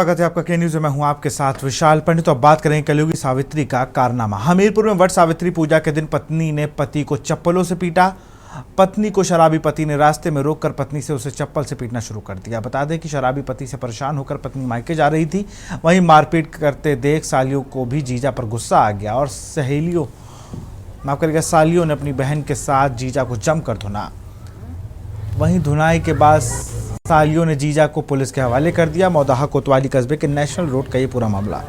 स्वागत है आपका के न्यूज में। मैं हूं आपके साथ विशाल पंडित। तो अब बात करेंगे कलयुगी सावित्री का कारनामा। हमीरपुर में वट सावित्री पूजा के दिन पत्नी ने पति को चप्पलों से पीटा। पत्नी को शराबी पति ने रास्ते में रोककर पत्नी से उसे चप्पल से पीटना शुरू कर दिया। बता दें कि शराबी पति से परेशान होकर पत्नी मायके जा रही थी। वहीं मारपीट करते देख सालियों को भी जीजा पर गुस्सा आ गया और सालियों ने अपनी बहन के साथ जीजा को जमकर धुना। वहीं धुनाई के बाद सालियों ने जीजा को पुलिस के हवाले कर दिया। मौदाहा कोतवाली कस्बे के नेशनल रोड का ये पूरा मामला।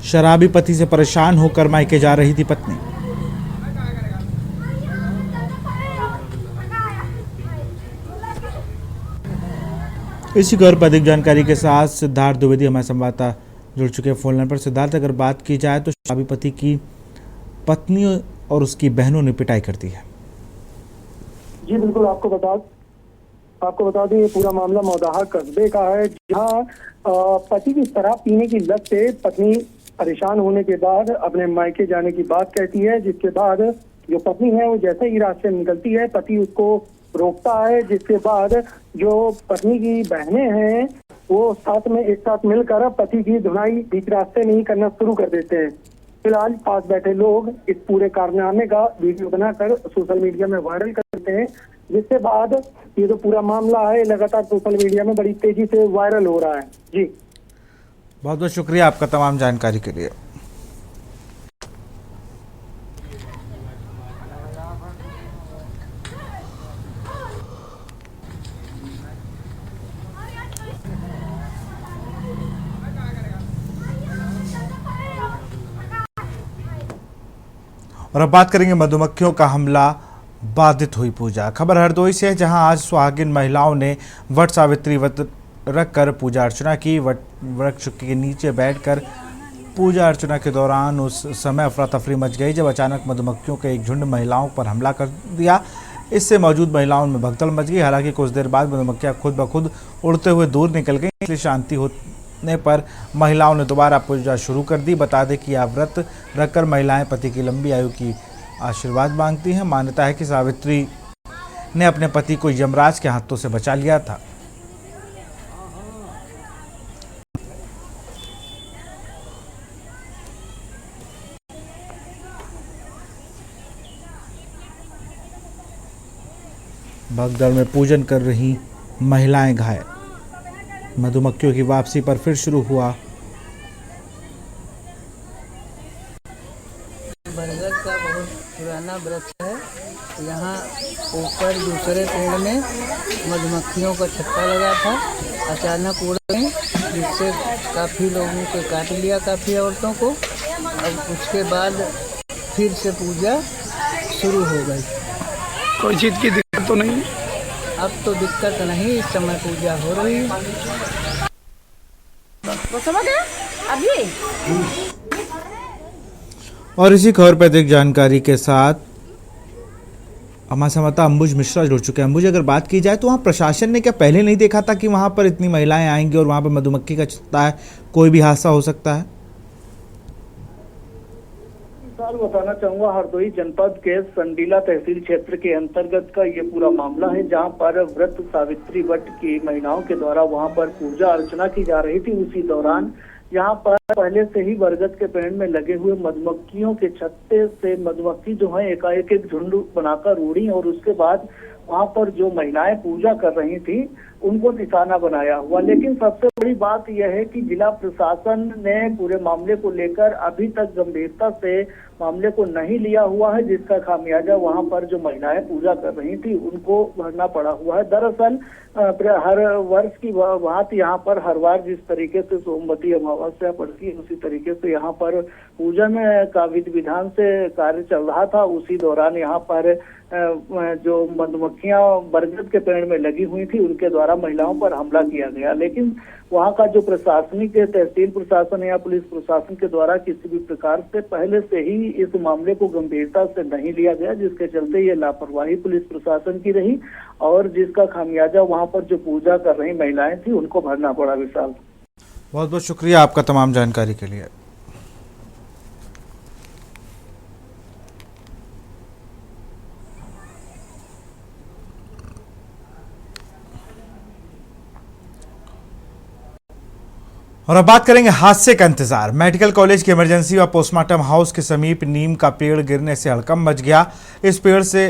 शराबी पति से परेशान होकर मायके जा रही थी पत्नी। इसी खबर पर अधिक जानकारी के साथ सिद्धार्थ द्विवेदी हमारे संवाददाता जुड़ चुके हैं फोन लाइन पर। सिद्धार्थ, अगर बात की जाए तो शराबी पति की पत्नी और उसकी बहनों ने पिटाई कर दी है। जी बिल्कुल, आपको बता दें ये पूरा मामला मौदाहा कस्बे का है, जहां पति की शराब पीने की लत से पत्नी परेशान होने के बाद अपने मायके जाने की बात कहती है। जिसके बाद जो पत्नी है वो जैसे ही रास्ते में निकलती है, पति उसको रोकता है। जिसके बाद जो पत्नी की बहनें हैं वो एक साथ मिलकर पति की धुनाई बीच रास्ते में ही करना शुरू कर देते हैं। फिलहाल पास बैठे लोग इस पूरे कारनामे का वीडियो बनाकर सोशल मीडिया में वायरल कर देते हैं। जिसके बाद ये जो पूरा मामला है लगातार सोशल मीडिया में बड़ी तेजी से वायरल हो रहा है। जी बहुत बहुत शुक्रिया आपका तमाम जानकारी के लिए। और अब बात करेंगे मधुमक्खियों का हमला, बाधित हुई पूजा। खबर हरदोई से है, जहां आज सुहागिन महिलाओं ने वट सावित्री व्रत रखकर पूजा अर्चना की। वृक्ष के नीचे बैठकर पूजा अर्चना के दौरान उस समय अफरा तफरी मच गई जब अचानक मधुमक्खियों के एक झुंड महिलाओं पर हमला कर दिया। इससे मौजूद महिलाओं में भगदड़ मच गई। हालांकि कुछ देर बाद मधुमक्खियां खुद ब खुद उड़ते हुए दूर निकल गई। इसलिए शांति होने पर महिलाओं ने दोबारा पूजा शुरू कर दी। बता दें कि यह व्रत रखकर महिलाएं पति की लंबी आयु की आशीर्वाद मांगती हैं। मान्यता है कि सावित्री ने अपने पति को यमराज के हाथों से बचा लिया था। भगदड़ में पूजन कर रही महिलाएं घायल। मधुमक्खियों की वापसी पर फिर शुरू हुआ। बरगद का बहुत पुराना वृक्ष है। यहाँ ऊपर दूसरे पेड़ में मधुमक्खियों का छत्ता लगा था। अचानक उड़ गई, जिससे काफ़ी लोगों को काट लिया, काफ़ी औरतों को। अब उसके बाद फिर से पूजा शुरू हो गई। कोई चीज़ की दिक्कत तो नहीं? अब तो दिक्कत नहीं, इस समय पूजा हो रही है। अभी और इसी खबर पर अधिक जानकारी के साथ हमारे संवाददाता अंबुज मिश्रा जुड़ चुके हैं। अंबुज, अगर बात की जाए तो वहाँ प्रशासन ने क्या पहले नहीं देखा था कि वहाँ पर इतनी महिलाएं आएंगी और वहाँ पर मधुमक्खी का छत्ता है, कोई भी हादसा हो सकता है? बताना चाहूंगा, हरदोई जनपद के संडीला तहसील क्षेत्र के अंतर्गत का ये पूरा मामला है, जहां पर व्रत सावित्री व्रत की महिलाओं के द्वारा वहां पर पूजा अर्चना की जा रही थी। उसी दौरान यहाँ पर पहले से ही बरगद के पेड़ में लगे हुए मधुमक्खियों के छत्ते से मधुमक्खी जो है एकाएक एक झुंड बनाकर उड़ी और उसके बाद वहां पर जो महिलाएं पूजा कर रही थी उनको निशाना बनाया हुआ। लेकिन सबसे बड़ी बात यह है कि जिला प्रशासन ने पूरे मामले को लेकर अभी तक गंभीरता से मामले को नहीं लिया हुआ है, जिसका खामियाजा वहां पर जो महिलाएं पूजा कर रही थी उनको भरना पड़ा हुआ है। दरअसल हर वर्ष की बात यहाँ पर हर बार जिस तरीके से सोमवती अमावस्या पड़ती थी, उसी तरीके से यहाँ पर पूजन का विधि विधान से कार्य चल रहा था। उसी दौरान यहाँ पर जो मधुमक्खियां बरगद के पेड़ में लगी हुई थी उनके द्वारा महिलाओं पर हमला किया गया। लेकिन वहाँ का जो प्रशासनिक तहसील प्रशासन या पुलिस प्रशासन के द्वारा किसी भी प्रकार से पहले से ही इस मामले को गंभीरता से नहीं लिया गया, जिसके चलते ये लापरवाही पुलिस प्रशासन की रही और जिसका खामियाजा वहाँ पर जो पूजा कर रही महिलाएं थी उनको भरना पड़ा। विशाल, बहुत बहुत शुक्रिया आपका तमाम जानकारी के लिए। और अब बात करेंगे हादसे का इंतजार। मेडिकल कॉलेज के इमरजेंसी व पोस्टमार्टम हाउस के समीप नीम का पेड़ गिरने से हड़कंप मच गया। इस पेड़ से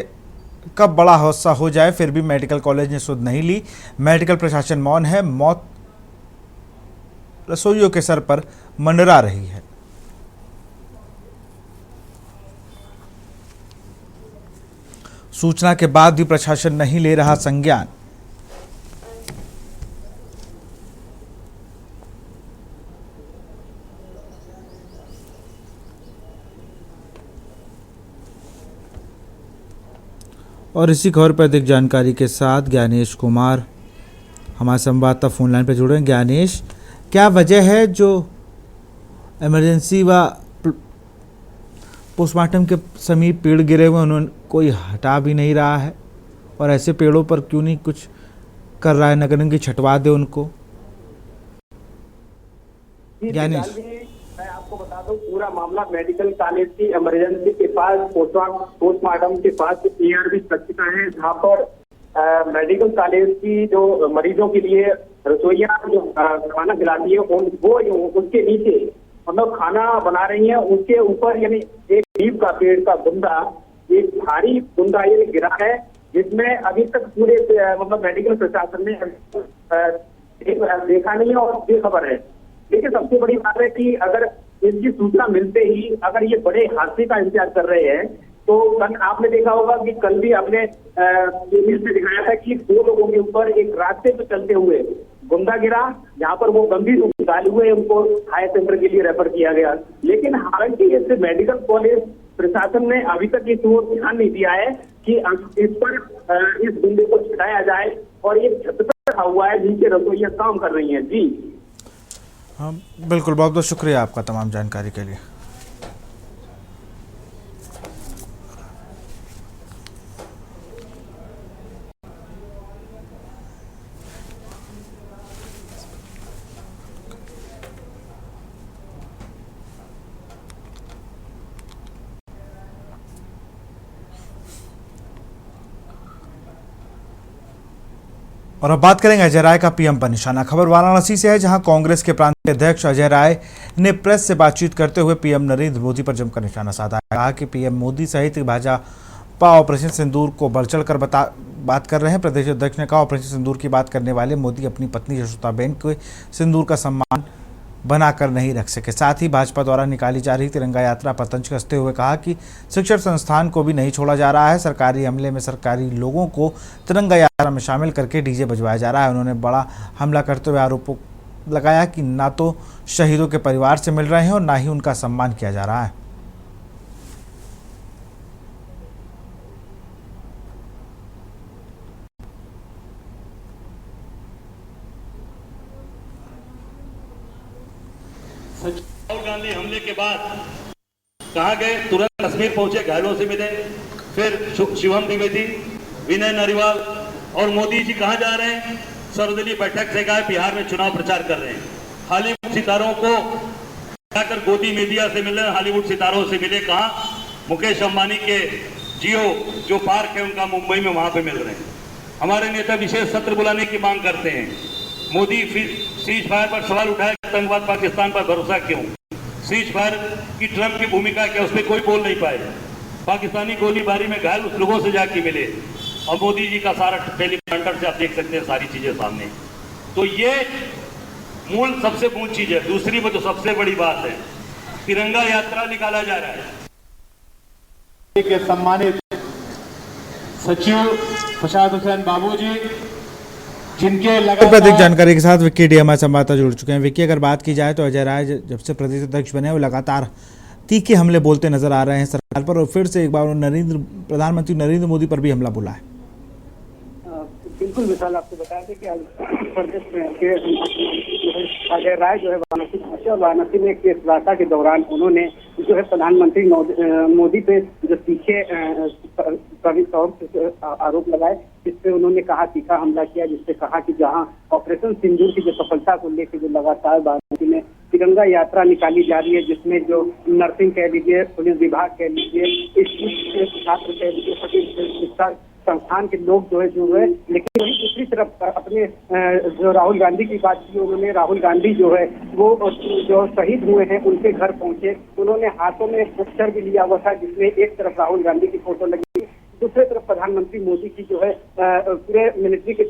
कब बड़ा हादसा हो जाए, फिर भी मेडिकल कॉलेज ने सुध नहीं ली। मेडिकल प्रशासन मौन है। मौत रसोइयों के सर पर मंडरा रही है। सूचना के बाद भी प्रशासन नहीं ले रहा संज्ञान। और इसी खबर पर अधिक जानकारी के साथ ज्ञानेश कुमार हमारे संवाददाता फोन लाइन पर जुड़े हैं। ज्ञानेश, क्या वजह है जो इमरजेंसी व पोस्टमार्टम के समीप पेड़ गिरे हुए उन्होंने कोई हटा भी नहीं रहा है, और ऐसे पेड़ों पर क्यों नहीं कुछ कर रहा है नगर निगम की छटवा दे उनको? ज्ञानेश, मैं आपको बता दूं, पूरा मामला मेडिकल कॉलेज की इमरजेंसी के पास पोस्टमार्टम के पास पीआरबी स्ट्रक्चर का है, जहां पर मेडिकल कॉलेज की जो मरीजों के लिए रसोइया जो खाना खिलाती है वो उसके नीचे मतलब खाना बना रही है, उसके ऊपर यानी एक नीम का पेड़ का बुंदा, एक भारी बुंदा ये गिरा है, जिसमें अभी तक पूरे मतलब मेडिकल प्रशासन ने देखा नहीं है और बेखबर है। देखिए, सबसे बड़ी बात है कि अगर इसकी सूचना मिलते ही अगर ये बड़े हादसे का इंतजार कर रहे हैं, तो कल आपने देखा होगा कि कल भी आपने न्यूज में दिखाया था कि 2 लोगों के ऊपर एक रास्ते पे चलते हुए गुंदा गिरा, जहां पर वो गंभीर रूप से घायल हुए, उनको हायर सेंटर के लिए रेफर किया गया। लेकिन हालांकि इससे मेडिकल कॉलेज प्रशासन ने अभी तक इस ओर ध्यान नहीं दिया है कि इस पर इस गुंदे को छुटाया जाए, और ये छत पर रखा हुआ है, नीचे रसोइयां काम कर रही हैं। जी हाँ बिल्कुल, बहुत बहुत शुक्रिया आपका तमाम जानकारी के लिए। और अब बात करेंगे अजय राय का पीएम पर निशाना। खबर वाराणसी से है, जहां कांग्रेस के प्रांतीय अध्यक्ष अजय राय ने प्रेस से बातचीत करते हुए पीएम नरेंद्र मोदी पर जमकर निशाना साधा। कहा कि पीएम मोदी सहित भाजपा ऑपरेशन सिंदूर को बढ़ चढ़कर बात कर रहे हैं। प्रदेश अध्यक्ष ने कहा, ऑपरेशन सिंदूर की बात करने वाले मोदी अपनी पत्नी यशोदाबेन को सिंदूर का सम्मान बनाकर नहीं रख सके। साथ ही भाजपा द्वारा निकाली जा रही तिरंगा यात्रा पर तंज कसते हुए कहा कि शिक्षण संस्थान को भी नहीं छोड़ा जा रहा है। सरकारी अमले में सरकारी लोगों को तिरंगा यात्रा में शामिल करके डीजे बजवाया जा रहा है। उन्होंने बड़ा हमला करते हुए आरोप लगाया कि ना तो शहीदों के परिवार से मिल रहे हैं और ना ही उनका सम्मान किया जा रहा है। राहुल गांधी हमले के बाद कहां गए? तुरंत कश्मीर पहुंचे, घायलों से मिले। फिर शिवम द्विवेदी, विनय नारीवाल और मोदी जी कहां जा रहे हैं? सर्वदलीय बैठक से गए, बिहार में चुनाव प्रचार कर रहे हैं। हॉलीवुड सितारों को जाकर गोदी मीडिया से मिले, हॉलीवुड सितारों से मिले। कहां? मुकेश अंबानी के जियो जो पार्क है उनका मुंबई में, वहां पे मिल रहे हैं। हमारे नेता विशेष सत्र बुलाने की मांग करते हैं। मोदी फिर सीज फायर पर सवाल उठाया, आतंकवाद पाकिस्तान पर भरोसा क्यों? सीज फायर की ट्रंप की भूमिका क्या, उसमें कोई बोल नहीं पाए। पाकिस्तानी गोलीबारी में घायल उस लोगों से जाके मिले, और मोदी जी का सारा टेलीकांटर से आप देख सकते हैं सारी चीजें सामने। तो ये मूल सबसे मूल चीज है। दूसरी वो जो सबसे बड़ी बात है, तिरंगा यात्रा निकाला जा रहा है। के सम्मानित सचिव प्रसाद हुसैन बाबू जी, जिनके अधिक लगातार जानकारी के साथ विक्की डी हमारे संवाददाता जुड़ चुके हैं। विक्की, अगर बात की जाए तो अजय राय जब से प्रदेश अध्यक्ष बने वो लगातार तीखे हमले बोलते नजर आ रहे हैं सरकार पर, और फिर से एक बार प्रधानमंत्री नरेंद्र मोदी पर भी हमला बोला है। बिल्कुल विशाल, आपको बता दें कि प्रदेश के अजय राय जो है वाराणसी पहुंचे और वाराणसी में एक वार्ता के दौरान उन्होंने जो है प्रधानमंत्री मोदी पे जो तीखे आरोप लगाए, जिसपे उन्होंने कहा तीखा हमला किया, जिससे कहा कि जहां ऑपरेशन सिंदूर की जो सफलता को लेकर जो लगातार वाराणसी में तिरंगा यात्रा निकाली जा रही है, जिसमें जो नर्सिंग कह लीजिए, पुलिस विभाग कह लीजिए, छात्र कह लीजिए, सभी शिक्षा संस्थान के लोग जो है जुड़ रहे, लेकिन वही दूसरी तरफ अपने जो राहुल गांधी की बात की, उन्होंने राहुल गांधी जो है वो जो शहीद हुए हैं उनके घर पहुंचे, उन्होंने हाथों में पोस्टर भी लिया हुआ था जिसमें एक तरफ राहुल गांधी की फोटो लगी, दूसरी तरफ प्रधानमंत्री मोदी की जो है पूरे मिलिट्री के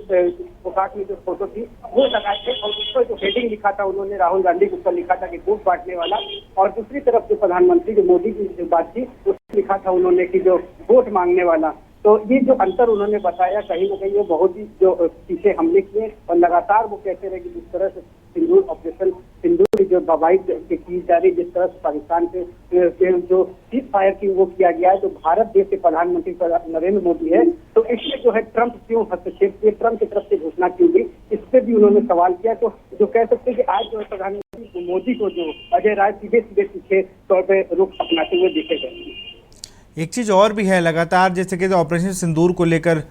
पोशाक में जो फोटो थी वो लगाए थे, और उस पर जो हेडिंग लिखा था उन्होंने राहुल गांधी के ऊपर लिखा था कि वोट बांटने वाला, और दूसरी तरफ जो प्रधानमंत्री जो मोदी की जो बात थी उसमें लिखा था उन्होंने कि जो वोट मांगने वाला। तो ये जो अंतर उन्होंने बताया, कहीं ना कहीं वो बहुत ही जो पीछे हमले किए, और लगातार वो कहते रहे कि जिस तरह से सिंदूर ऑपरेशन सिंदूर की जो दवाई की जा रही, जिस तरह से पाकिस्तान के जो सीज फायर की वो किया गया है, तो भारत देश के प्रधानमंत्री नरेंद्र मोदी है, तो इसमें जो है ट्रंप क्यों हस्तक्षेप किए, ट्रंप की तरफ से घोषणा क्यों हुई, इस पर भी उन्होंने सवाल किया। तो जो कह सकते हैं कि आज जो है प्रधानमंत्री मोदी को जो अजय राय सीधे सीधे पीछे तौर पर रुख अपनाते हुए देखे गए। एक चीज और भी है, लगातार जैसे कि ऑपरेशन सिंदूर को लेकर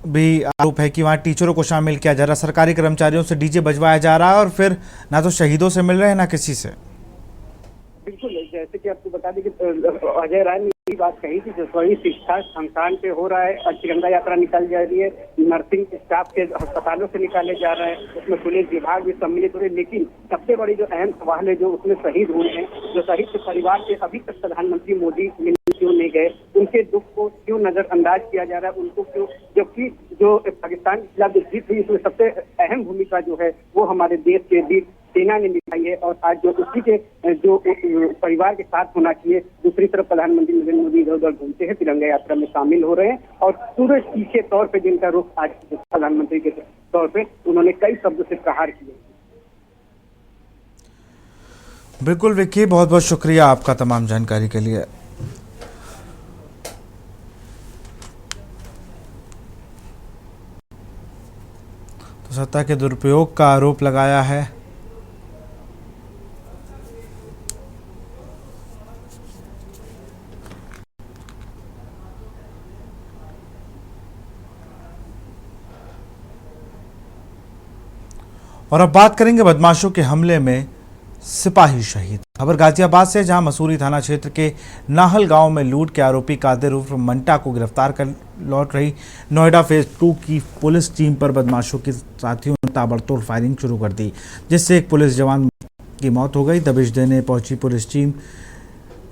भी आरोप है कि वहाँ टीचरों को शामिल किया जा रहा, सरकारी कर्मचारियों से डीजे बजवाया जा रहा है, और फिर ना तो शहीदों से मिल रहे हैं ना किसी से। बिल्कुल, जैसे कि आपको बता दें कि अजय राय ने यही बात कही थी, जो सभी शिक्षा संस्थान पे हो रहा है, तिरंगा यात्रा निकाली जा रही है, नर्सिंग स्टाफ के अस्पतालों से निकाले जा रहा है, उसमें पुलिस विभाग भी सम्मिलित हो रहे, लेकिन सबसे बड़ी जो अहम सवाल है जो उसमें शहीद हुए हैं, जो शहीद के परिवार से अभी तक प्रधानमंत्री मोदी क्यों नहीं गए, उनके दुख को क्यों नजरअंदाज किया जा रहा है, उनको क्यों, जबकि जो पाकिस्तान के खिलाफ जो जीत हुई उसमें सबसे अहम भूमिका जो है वो हमारे देश के वीर सेना ने निभाई है, और आज जो उसी के जो परिवार के साथ होना चाहिए, दूसरी तरफ प्रधानमंत्री नरेंद्र मोदी इधर उधर घूमते हैं, तिरंगा यात्रा में शामिल हो रहे हैं, और पूरे तीखे तौर पे जिनका रुख आज प्रधानमंत्री के तौर पे उन्होंने कई शब्दों से प्रहार किए। बिल्कुल विक्की, बहुत बहुत शुक्रिया आपका तमाम जानकारी के लिए। तो सत्ता के दुरुपयोग का आरोप लगाया है और अब बात करेंगे बदमाशों के हमले में सिपाही शहीद। खबर गाजियाबाद से, जहां मसूरी थाना क्षेत्र के नाहल गांव में लूट के आरोपी कादिर उर्फ मंटा को गिरफ्तार कर लौट रही नोएडा फेज 2 की पुलिस टीम पर बदमाशों के साथियों ने ताबड़तोड़ फायरिंग शुरू कर दी, जिससे एक पुलिस जवान की मौत हो गई। दबिश देने पहुंची पुलिस टीम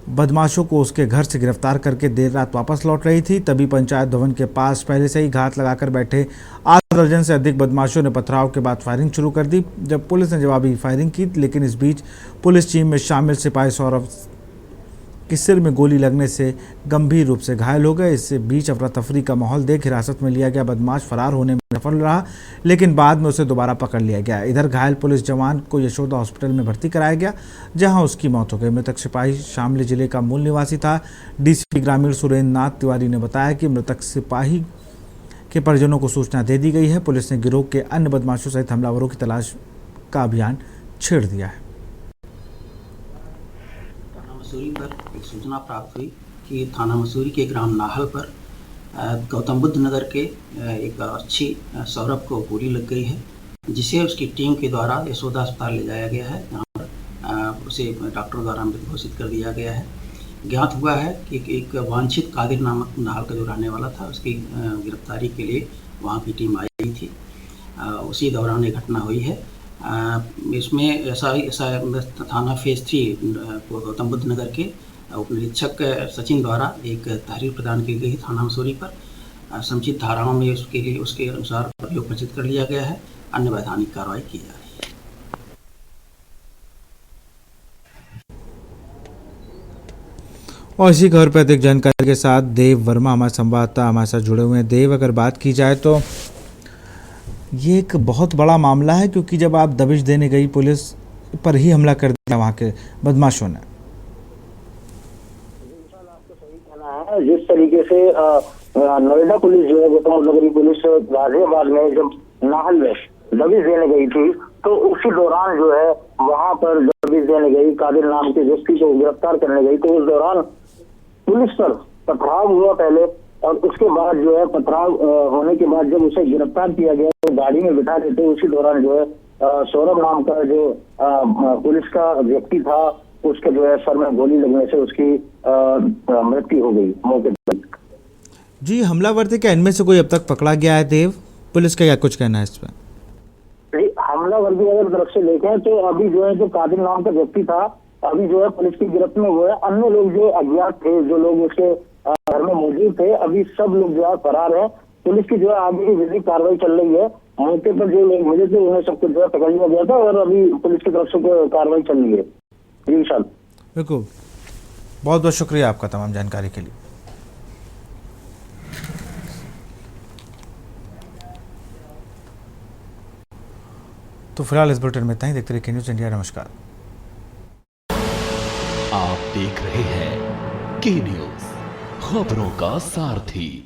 बदमाशों को उसके घर से गिरफ्तार करके देर रात वापस लौट रही थी। तभी पंचायत भवन के पास पहले से ही घात लगाकर बैठे आधा दर्जन से अधिक बदमाशों ने पथराव के बाद फायरिंग शुरू कर दी, जब पुलिस ने जवाबी फायरिंग की, लेकिन इस बीच पुलिस टीम में शामिल सिपाही सौरभ की सिर में गोली लगने से गंभीर रूप से घायल हो गए। इससे बीच अफरा तफरी का माहौल देख हिरासत में लिया गया बदमाश फरार होने में सफल रहा, लेकिन बाद में उसे दोबारा पकड़ लिया गया। इधर घायल पुलिस जवान को यशोदा हॉस्पिटल में भर्ती कराया गया, जहां उसकी मौत हो गई। मृतक सिपाही शामली जिले का मूल निवासी था। डीसीपी ग्रामीण सुरेंद्र नाथ तिवारी ने बताया कि मृतक सिपाही के परिजनों को सूचना दे दी गई है। पुलिस ने गिरोह के अन्य बदमाशों सहित हमलावरों की तलाश का अभियान छेड़ दिया है। मसूरी पर एक सूचना प्राप्त हुई कि थाना मसूरी के ग्राम नाहल पर गौतम बुद्ध नगर के एक अच्छी सौरभ को गोली लग गई है, जिसे उसकी टीम के द्वारा यशोदा अस्पताल ले जाया गया है, जहाँ पर उसे डॉक्टर द्वारा मृत घोषित कर दिया गया है। ज्ञात हुआ है कि एक वांछित कादिर नामक नाहल का जो रहने वाला था, उसकी गिरफ्तारी के लिए वहाँ की टीम आई थी। उसी दौरान ये घटना हुई है। इसमें ऐसा थाना फेज 3 गौतम बुद्ध नगर के उप निरीक्षक सचिन द्वारा एक तहरीर प्रदान की गई थाना मसूरी पर। समुचित धाराओं में उसके अनुसार अभियोग प्रचित कर लिया गया है। अन्य वैधानिक कार्रवाई की जा रही है। और इसी खबर पर अधिक जानकारी के साथ देव वर्मा हमारे संवाददाता हमारे साथ जुड़े हुए हैं। देव, अगर बात की जाए तो ये एक बहुत बड़ा मामला है, क्योंकि जब आप दबिश देने गई पुलिस पर ही हमला कर दिया वहाँ के बदमाशों ने। जिस तरीके से नोएडा पुलिस जो है, गौतम बुद्ध नगर पुलिस गाजियाबाद में जब नाहल में दबिश देने गई थी, तो उसी दौरान जो है वहां पर दबिश देने गई, कादिर नाम के व्यक्ति को गिरफ्तार करने गई, तो उस दौरान पुलिस पर पथराव हुआ पहले, और उसके बाद जो है पथराव होने के बाद जब उसे गिरफ्तार किया गया तो गाड़ी में बिठा देते, उसी दौरान जो है सौरभ नाम का जो पुलिस का व्यक्ति था, उसके जो है सर में गोली लगने से उसकी मृत्यु हो गई मौके पर। जी, हमलावर थे क्या? इनमें से कोई अब तक पकड़ा गया है देव? पुलिस का क्या कुछ कहना है इस पर? हमलावर की अगर तरफ से देखें तो अभी जो है जो कादिर नाम का व्यक्ति था, अभी जो है पुलिस की गिरफ्त में हुआ है। अन्य लोग जो अज्ञात थे, जो लोग उसके घर में मौजूद थे, अभी सब लोग जो है फरार है। पुलिस की जो है आगे की विधिक कार्रवाई चल रही है। मौके पर जो लोग मिले थे उन्हें सबको जो है पकड़ लिया गया था, और अभी पुलिस की तरफ से कार्रवाई चल रही है। जी सर, बिल्कुल, बहुत बहुत शुक्रिया आपका तमाम जानकारी के लिए। तो फिलहाल इस बुलेटिन में इतना ही। देखते रहिए न्यूज़ इंडिया। नमस्कार। आप देख रहे हैं के न्यूज़, खबरों का सारथी।